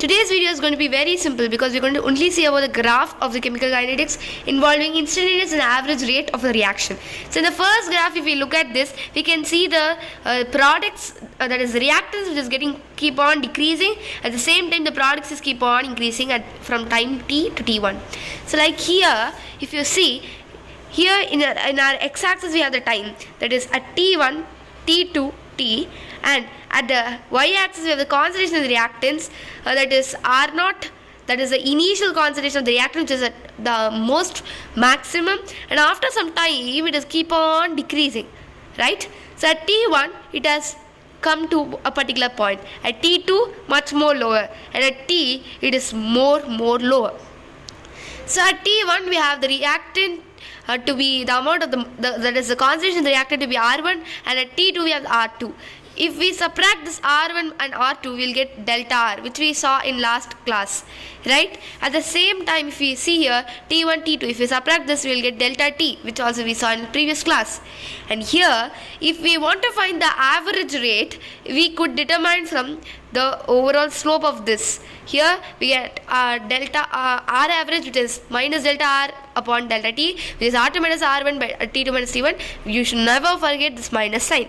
Today's video is going to be very simple because we're going to only see about the graph of the chemical kinetics involving instantaneous and average rate of the reaction. So in the first graph, if we look at this, we can see the products, that is the reactants, which is keep on decreasing. At the same time, the products is keep on increasing from time t to t1. So like here, if you see, here in our x-axis we have the time, that is at t1, t2, t, and at the y-axis we have the concentration of the reactants, that is R0, that is the initial concentration of the reactant, which is at the most maximum, and after some time it is keep on decreasing, right? So at t1 it has come to a particular point, at t2 much more lower, and at t it is more lower. So at t1 we have the reactant to be the amount of that is the concentration of the reactant to be R1, and at T2 we have R2. If we subtract this R1 and R2, we will get delta R, which we saw in last class, right? At the same time, if we see here T1, T2, if we subtract this, we will get delta T, which also we saw in the previous class. And here, if we want to find the average rate, we could determine from the overall slope of this. Here we get delta R average, which is minus delta R upon delta T, which is R2 minus R1 by T2 minus T1. You should never forget this minus sign.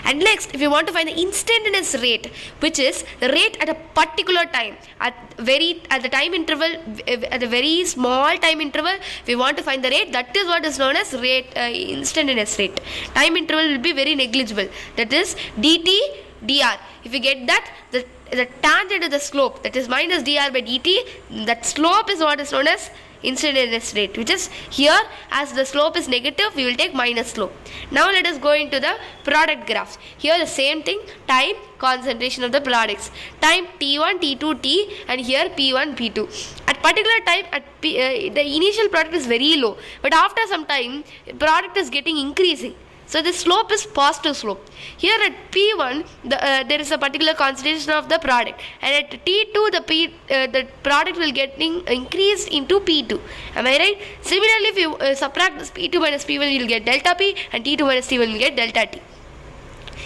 And next, if you want to find the instantaneous rate, which is the rate at a particular time, at the time interval, at a very small time interval, we want to find the rate. That is what is known as instantaneous rate. Time interval will be very negligible. That is dt dr. If you get that, the tangent of the slope, that is minus dr by dt, that slope is what is known as instantaneous rate, which is here, as the slope is negative, we will take minus slope. Now let us go into the product graphs. Here the same thing, time, concentration of the products, time t1, t2, t, and here p1, p2. At particular time, the initial product is very low, but after some time, product is getting increasing. So the slope is positive slope. Here at P1, there is a particular concentration of the product, and at T2, the product will getting increased into P2. Am I right? Similarly, if you subtract this P2 minus P1, you will get delta P, and T2 minus T1 will get delta T.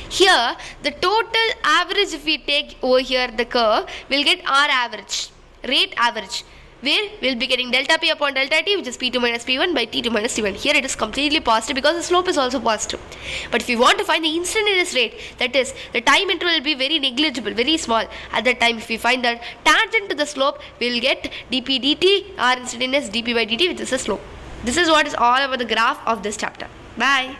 Here, the total average, if we take over here the curve, will get R average, rate average, where we will be getting delta P upon delta T, which is P2 minus P1 by T2 minus T1. Here it is completely positive because the slope is also positive. But if you want to find the instantaneous rate, that is, the time interval will be very negligible, very small. At that time, if we find the tangent to the slope, we will get dp dt, R instantaneous dp by dt, which is the slope. This is what is all about the graph of this chapter. Bye.